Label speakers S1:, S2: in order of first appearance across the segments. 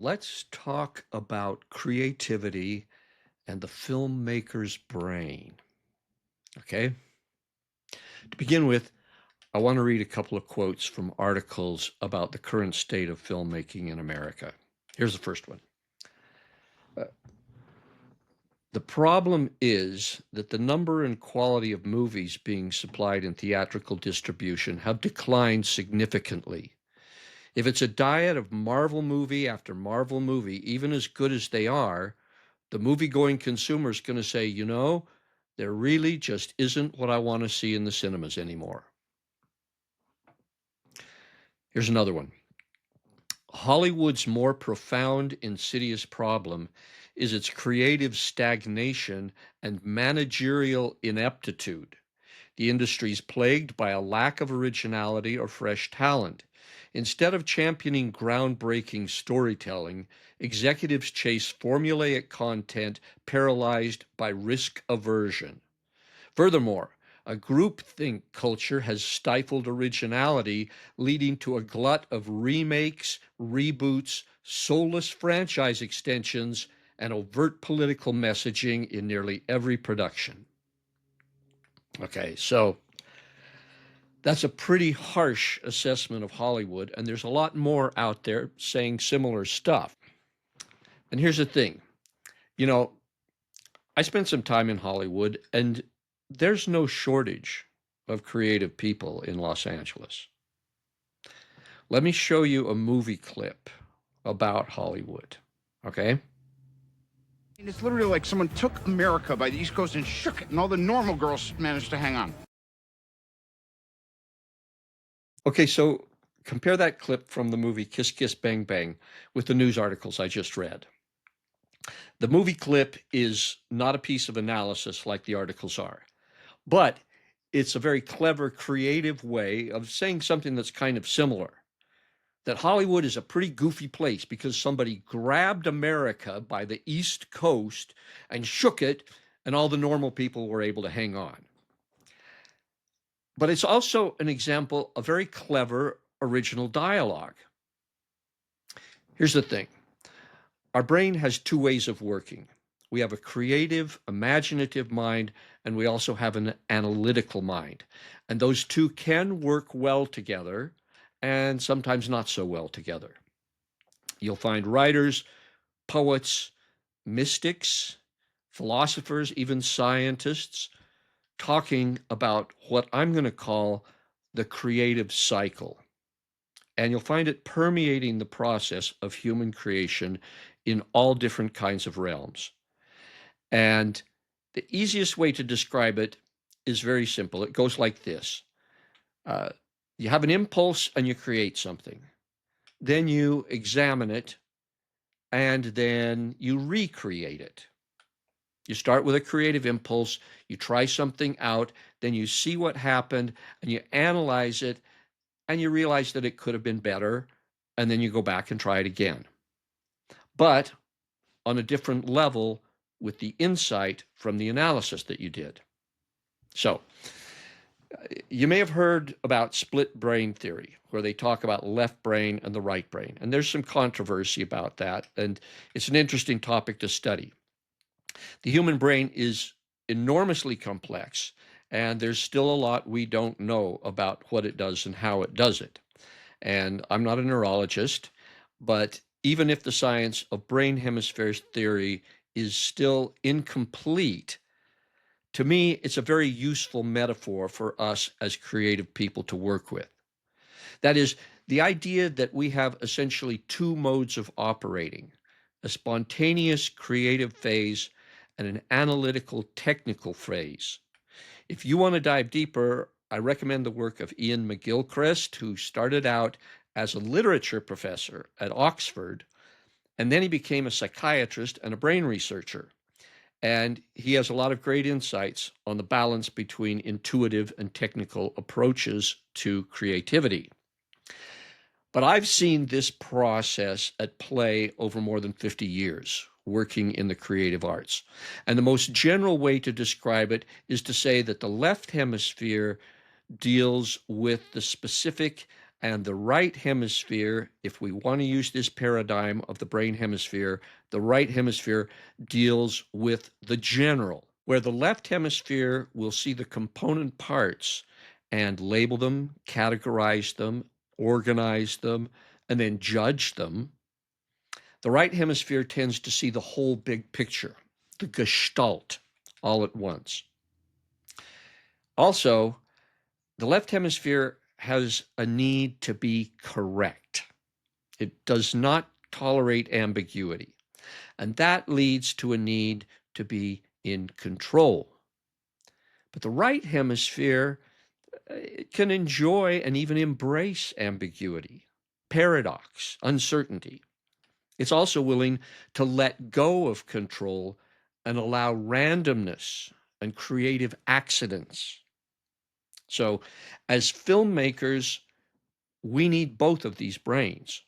S1: Let's talk about creativity and the filmmaker's brain. Okay. To begin with, I want to read a couple of quotes from articles about the current state of filmmaking in America. Here's the first one. Uh, the problem is that the number and quality of movies being supplied in theatrical distribution have declined significantly. If it's a diet of Marvel movie after Marvel movie, even as good as they are, the movie-going consumer is going to say, there really just isn't what I want to see in the cinemas anymore. Here's another one. Hollywood's more profound, insidious problem is its creative stagnation and managerial ineptitude. The industry is plagued by a lack of originality or fresh talent. Instead of championing groundbreaking storytelling, executives chase formulaic content paralyzed by risk aversion. Furthermore, a groupthink culture has stifled originality, leading to a glut of remakes, reboots, soulless franchise extensions, and overt political messaging in nearly every production. Okay, so that's a pretty harsh assessment of Hollywood, and there's a lot more out there saying similar stuff. And here's the thing, you know, I spent some time in Hollywood, and there's no shortage of creative people in Los Angeles. Let me show you a movie clip about Hollywood, okay?
S2: And it's literally like someone took America by the East Coast and shook it, and all the normal girls managed to hang on.
S1: Okay, so compare that clip from the movie Kiss Kiss Bang Bang with the news articles I just read. The movie clip is not a piece of analysis like the articles are, but it's a very clever, creative way of saying something that's kind of similar. That Hollywood is a pretty goofy place because somebody grabbed America by the East Coast and shook it, and all the normal people were able to hang on. But it's also an example of very clever, original dialogue. Here's the thing. Our brain has two ways of working. We have a creative, imaginative mind, and we also have an analytical mind. And those two can work well together and sometimes not so well together. You'll find writers, poets, mystics, philosophers, even scientists talking about what I'm going to call the creative cycle. And you'll find it permeating the process of human creation in all different kinds of realms. And the easiest way to describe it is very simple. It goes like this. Uh, you have an impulse and you create something. Then you examine it and then you recreate it. You start with a creative impulse, you try something out, then you see what happened and you analyze it and you realize that it could have been better, and then you go back and try it again. But on a different level with the insight from the analysis that you did. So, you may have heard about split brain theory, where they talk about left brain and the right brain. And there's some controversy about that, and it's an interesting topic to study. The human brain is enormously complex, and there's still a lot we don't know about what it does and how it does it. And I'm not a neurologist, but even if the science of brain hemispheres theory is still incomplete, to me, it's a very useful metaphor for us as creative people to work with. That is, the idea that we have essentially two modes of operating, a spontaneous creative phase and an analytical technical phase. If you want to dive deeper, I recommend the work of Ian McGilchrist, who started out as a literature professor at Oxford, and then he became a psychiatrist and a brain researcher. And he has a lot of great insights on the balance between intuitive and technical approaches to creativity. But I've seen this process at play over more than 50 years working in the creative arts. And the most general way to describe it is to say that the left hemisphere deals with the specific And the right hemisphere, if we want to use this paradigm of the brain hemisphere, the right hemisphere deals with the general, where the left hemisphere will see the component parts and label them, categorize them, organize them, and then judge them. The right hemisphere tends to see the whole big picture, the gestalt, all at once. Also, the left hemisphere has a need to be correct. It does not tolerate ambiguity. And that leads to a need to be in control. But the right hemisphere can enjoy and even embrace ambiguity, paradox, uncertainty. It's also willing to let go of control and allow randomness and creative accidents. So, as filmmakers, we need both of these brains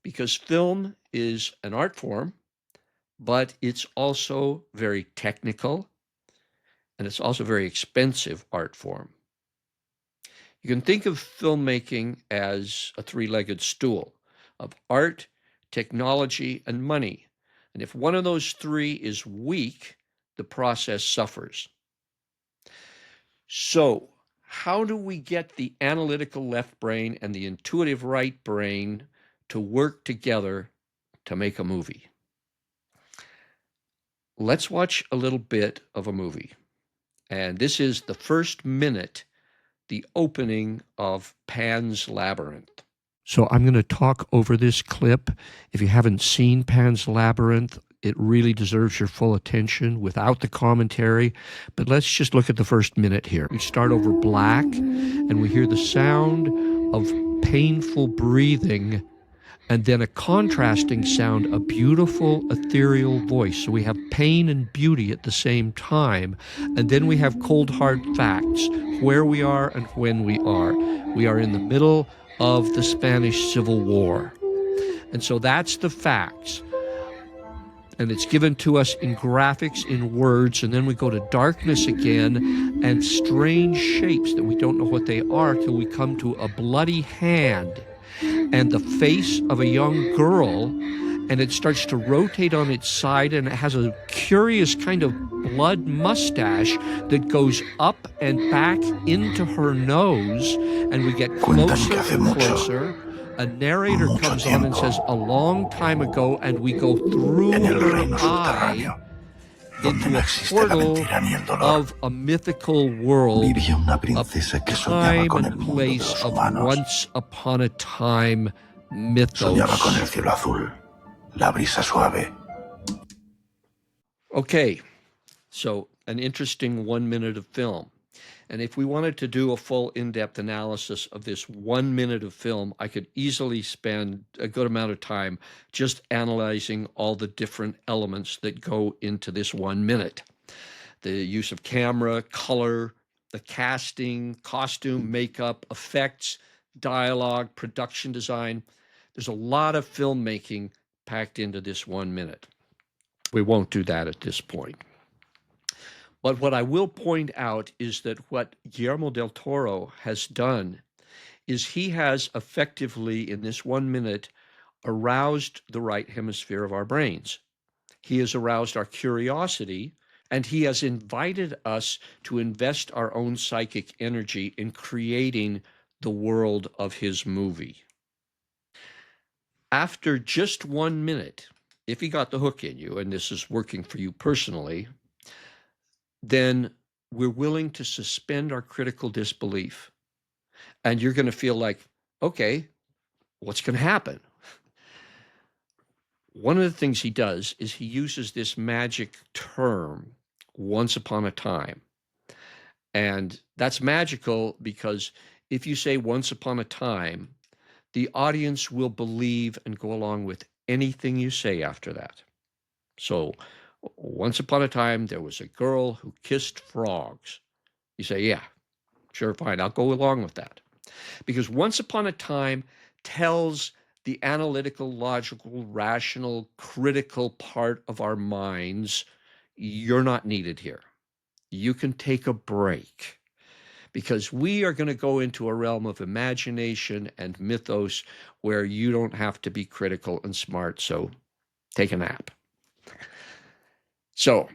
S1: because film is an art form, but it's also very technical and it's also a very expensive art form. You can think of filmmaking as a three-legged stool of art, technology, and money. And if one of those three is weak, the process suffers. So, how do we get the analytical left brain and the intuitive right brain to work together to make a movie? Let's watch a little bit of a movie. And this is the first minute, the opening of Pan's Labyrinth. So I'm going to talk over this clip. If you haven't seen Pan's Labyrinth, it really deserves your full attention without the commentary. But let's just look at the first minute here. We start over black, and we hear the sound of painful breathing, and then a contrasting sound, a beautiful ethereal voice. So we have pain and beauty at the same time. And then we have cold hard facts, where we are and when we are. We are in the middle of the Spanish Civil War. And so that's the facts. And it's given to us in graphics, in words, and then we go to darkness again and strange shapes that we don't know what they are till we come to a bloody hand and the face of a young girl, and it starts to rotate on its side, and it has a curious kind of blood mustache that goes up and back into her nose, and we get closer and closer. A narrator comes on and says, "A long time ago," and we go through her eye into a portal of a mythical world, a time and place of once upon a time mythos. Okay, so an interesting 1 minute of film. And if we wanted to do a full in-depth analysis of this 1 minute of film, I could easily spend a good amount of time just analyzing all the different elements that go into this 1 minute. The use of camera, color, the casting, costume, makeup, effects, dialogue, production design. There's a lot of filmmaking packed into this 1 minute. We won't do that at this point. But what I will point out is that what Guillermo del Toro has done is he has effectively, in this 1 minute, aroused the right hemisphere of our brains. He has aroused our curiosity, and he has invited us to invest our own psychic energy in creating the world of his movie. After just 1 minute, if he got the hook in you, and this is working for you personally, then we're willing to suspend our critical disbelief. And you're going to feel like, okay, what's going to happen? One of the things he does is he uses this magic term, once upon a time. And that's magical because if you say once upon a time, the audience will believe and go along with anything you say after that. So, once upon a time, there was a girl who kissed frogs. You say, yeah, sure, fine, I'll go along with that. Because once upon a time tells the analytical, logical, rational, critical part of our minds, you're not needed here. You can take a break. because we are going to go into a realm of imagination and mythos where you don't have to be critical and smart. So take a nap. So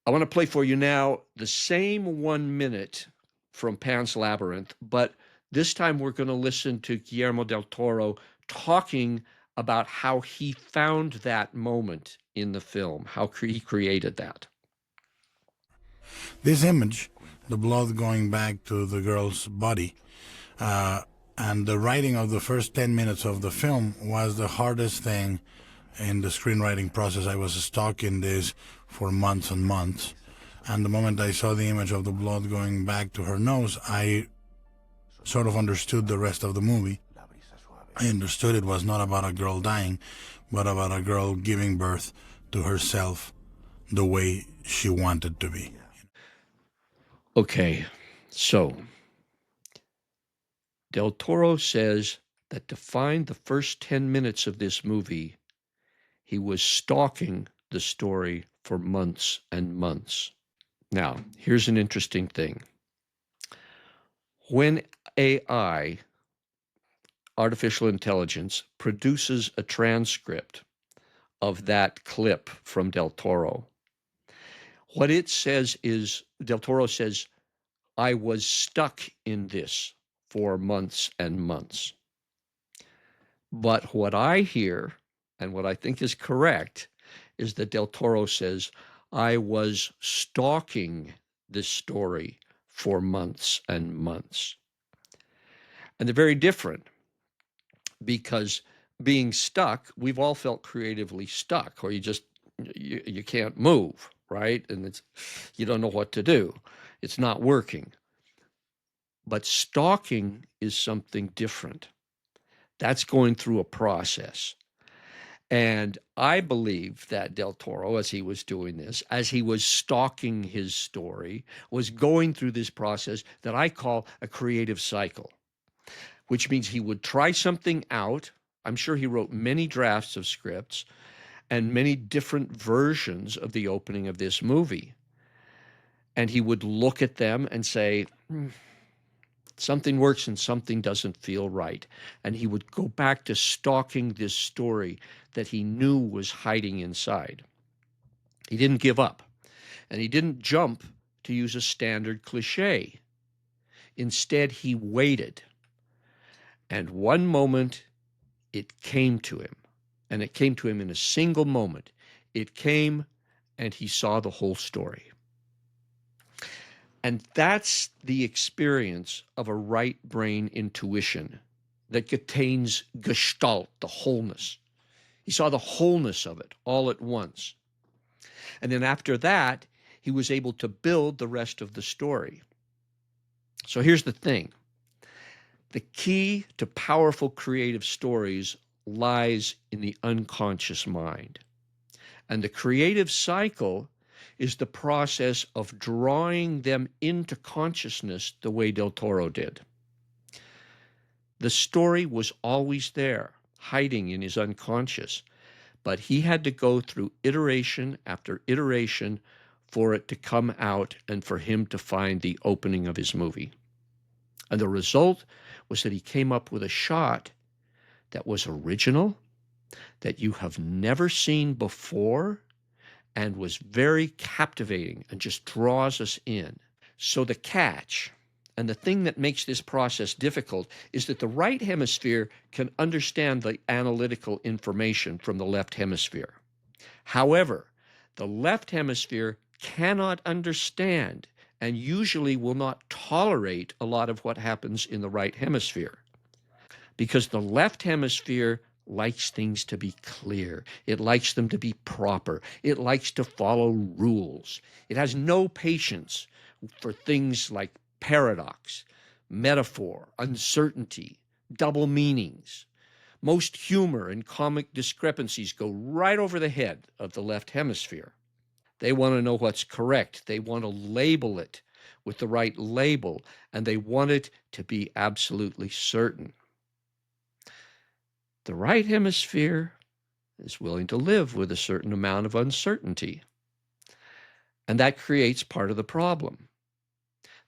S1: I want to play for you now the same 1 minute from Pan's Labyrinth, but this time we're going to listen to Guillermo del Toro talking about how he found that moment in the film, how he created that.
S3: This image, the blood going back to the girl's body, and the writing of the first 10 minutes of the film was the hardest thing in the screenwriting process. I was stuck in this for months and months. And the moment I saw the image of the blood going back to her nose, I sort of understood the rest of the movie. I understood it was not about a girl dying, but about a girl giving birth to herself the way she wanted to be.
S1: Okay, so Del Toro says that to find the first 10 minutes of this movie, he was stalking the story for months and months. Now, here's an interesting thing. When AI, artificial intelligence, produces a transcript of that clip from Del Toro, what it says is, Del Toro says, I was stuck in this for months and months. But what I hear, and what I think is correct, is that Del Toro says, I was stalking this story for months and months. And they're very different because being stuck, we've all felt creatively stuck, or you can't move, right? And you don't know what to do. It's not working. But stalking is something different. That's going through a process. And I believe that Del Toro, as he was doing this, as he was stalking his story, was going through this process that I call a creative cycle, which means he would try something out. I'm sure he wrote many drafts of scripts and many different versions of the opening of this movie. And he would look at them and say, something works and something doesn't feel right. And he would go back to stalking this story that he knew was hiding inside. He didn't give up, and he didn't jump to use a standard cliche. Instead, he waited. And one moment, it came to him, and it came to him in a single moment. It came, and he saw the whole story. And that's the experience of a right brain intuition that contains gestalt, the wholeness. He saw the wholeness of it all at once. And then after that, he was able to build the rest of the story. So here's the thing. The key to powerful creative stories lies in the unconscious mind. And the creative cycle is the process of drawing them into consciousness the way Del Toro did. The story was always there, hiding in his unconscious, but he had to go through iteration after iteration for it to come out and for him to find the opening of his movie. And the result was that he came up with a shot that was original, that you have never seen before, and was very captivating and just draws us in. So the catch, and the thing that makes this process difficult, is that the right hemisphere can understand the analytical information from the left hemisphere. However, the left hemisphere cannot understand and usually will not tolerate a lot of what happens in the right hemisphere, because the left hemisphere likes things to be clear. It likes them to be proper. It likes to follow rules. It has no patience for things like paradox, metaphor, uncertainty, double meanings. Most humor and comic discrepancies go right over the head of the left hemisphere. They want to know what's correct. They want to label it with the right label, and they want it to be absolutely certain. The right hemisphere is willing to live with a certain amount of uncertainty. And that creates part of the problem.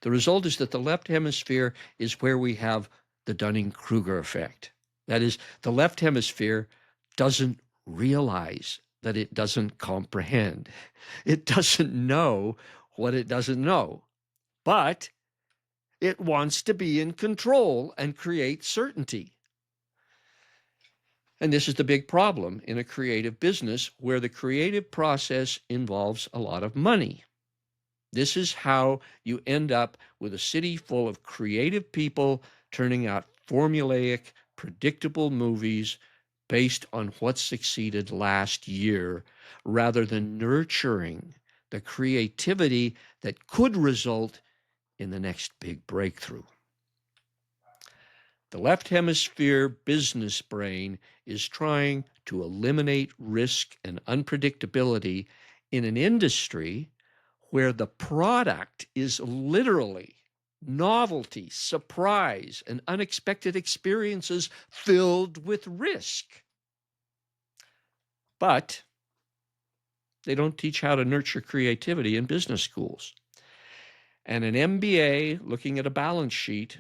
S1: The result is that the left hemisphere is where we have the Dunning-Kruger effect. That is, the left hemisphere doesn't realize that it doesn't comprehend. It doesn't know what it doesn't know, but it wants to be in control and create certainty. And this is the big problem in a creative business where the creative process involves a lot of money. This is how you end up with a city full of creative people turning out formulaic, predictable movies based on what succeeded last year, rather than nurturing the creativity that could result in the next big breakthrough. The left hemisphere business brain is trying to eliminate risk and unpredictability in an industry where the product is literally novelty, surprise, and unexpected experiences filled with risk. But they don't teach how to nurture creativity in business schools. And an MBA looking at a balance sheet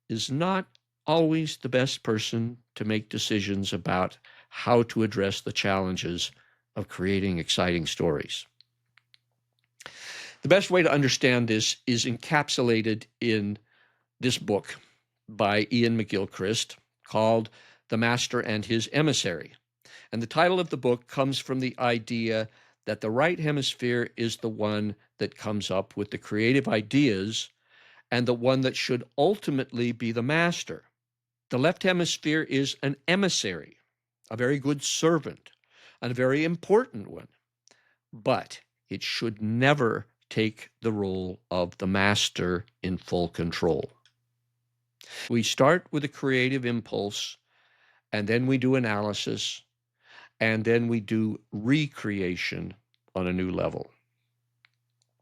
S1: is not always the best person to make decisions about how to address the challenges of creating exciting stories. The best way to understand this is encapsulated in this book by Ian McGilchrist called The Master and His Emissary. And the title of the book comes from the idea that the right hemisphere is the one that comes up with the creative ideas and the one that should ultimately be the master. The left hemisphere is an emissary, a very good servant, and a very important one, but it should never take the role of the master in full control. We start with a creative impulse, and then we do analysis, and then we do recreation on a new level.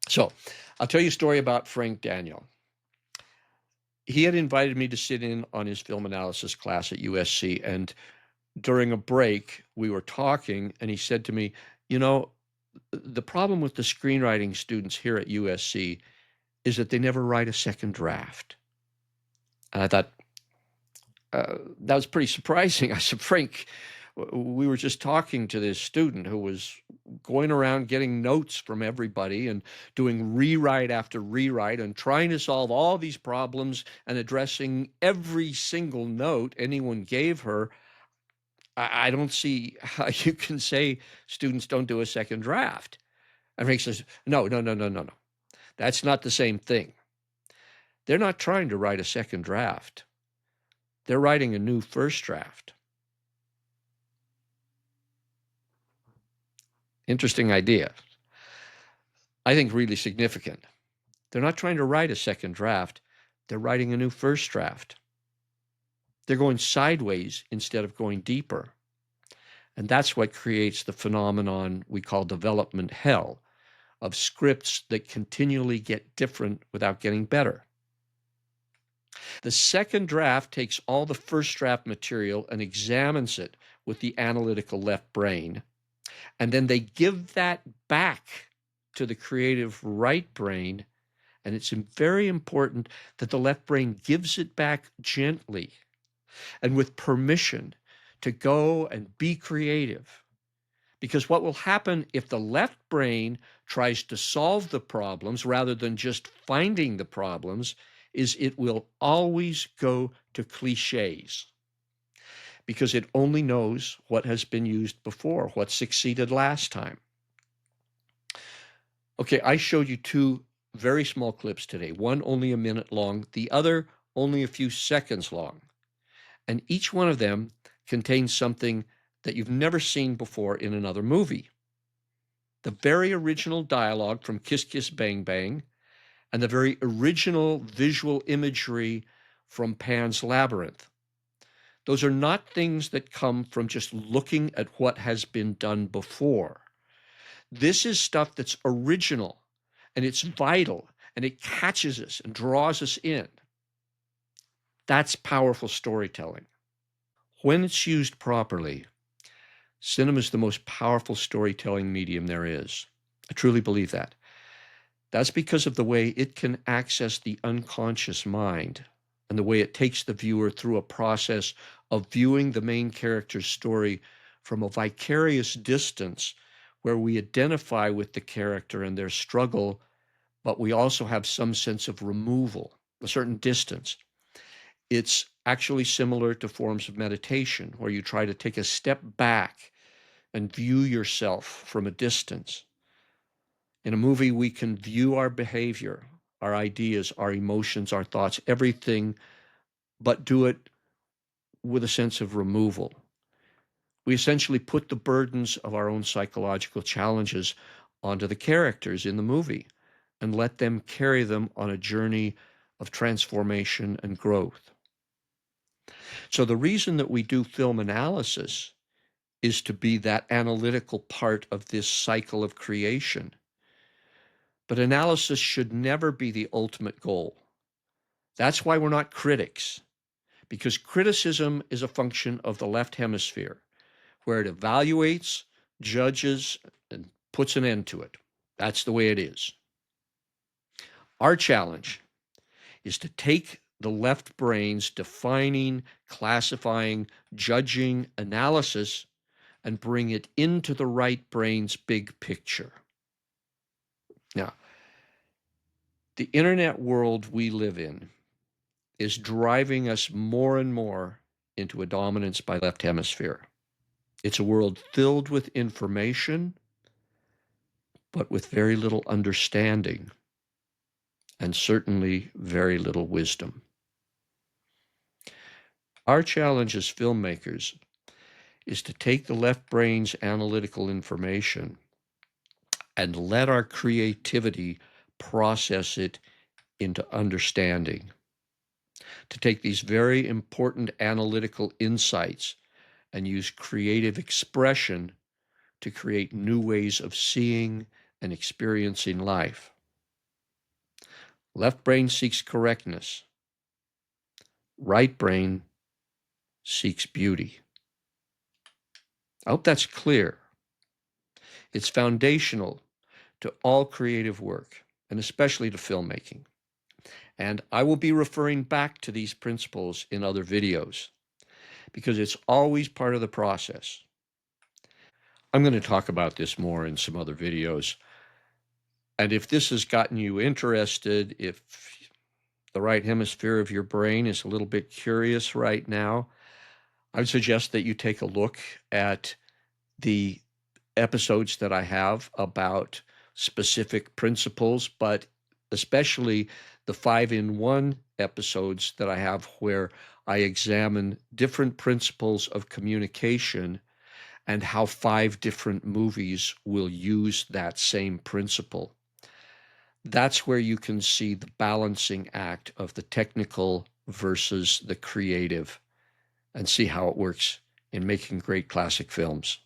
S1: So I'll tell you a story about Frank Daniel. He had invited me to sit in on his film analysis class at USC, and during a break, we were talking, and he said to me, you know, the problem with the screenwriting students here at USC is that they never write a second draft. And I thought, that was pretty surprising. I said, Frank, we were just talking to this student who was going around getting notes from everybody and doing rewrite after rewrite and trying to solve all these problems and addressing every single note anyone gave her. I don't see how you can say students don't do a second draft. And Frank says, no. That's not the same thing. They're not trying to write a second draft. They're writing a new first draft. Interesting idea. I think really significant. They're not trying to write a second draft. They're writing a new first draft. They're going sideways instead of going deeper. And that's what creates the phenomenon we call development hell, of scripts that continually get different without getting better. The second draft takes all the first draft material and examines it with the analytical left brain, and then they give that back to the creative right brain, and it's very important that the left brain gives it back gently and with permission to go and be creative. Because what will happen if the left brain tries to solve the problems rather than just finding the problems is it will always go to cliches, because it only knows what has been used before, what succeeded last time. Okay, I showed you two very small clips today, one only a minute long, the other only a few seconds long. And each one of them contains something that you've never seen before in another movie. The very original dialogue from Kiss Kiss Bang Bang and the very original visual imagery from Pan's Labyrinth. Those are not things that come from just looking at what has been done before. This is stuff that's original, and it's vital, and it catches us and draws us in. That's powerful storytelling. When it's used properly, cinema is the most powerful storytelling medium there is. I truly believe that. That's because of the way it can access the unconscious mind and the way it takes the viewer through a process of viewing the main character's story from a vicarious distance where we identify with the character and their struggle, but we also have some sense of removal, a certain distance. It's actually similar to forms of meditation where you try to take a step back and view yourself from a distance. In a movie, we can view our behavior, our ideas, our emotions, our thoughts, everything, but do it with a sense of removal. We essentially put the burdens of our own psychological challenges onto the characters in the movie and let them carry them on a journey of transformation and growth. So the reason that we do film analysis is to be that analytical part of this cycle of creation. But analysis should never be the ultimate goal. That's why we're not critics, because criticism is a function of the left hemisphere, where it evaluates, judges, and puts an end to it. That's the way it is. Our challenge is to take the left brain's defining, classifying, judging analysis and bring it into the right brain's big picture. Now, the internet world we live in is driving us more and more into a dominance by left hemisphere. It's a world filled with information, but with very little understanding and certainly very little wisdom. Our challenge as filmmakers is to take the left brain's analytical information and let our creativity process it into understanding. To take these very important analytical insights and use creative expression to create new ways of seeing and experiencing life. Left brain seeks correctness. Right brain seeks beauty. I hope that's clear. It's foundational to all creative work, and especially to filmmaking. And I will be referring back to these principles in other videos because it's always part of the process. I'm going to talk about this more in some other videos. And if this has gotten you interested, if the right hemisphere of your brain is a little bit curious right now, I would suggest that you take a look at the episodes that I have about specific principles, but especially the 5-in-1 episodes that I have where I examine different principles of communication and how 5 different movies will use that same principle. That's where you can see the balancing act of the technical versus the creative and see how it works in making great classic films.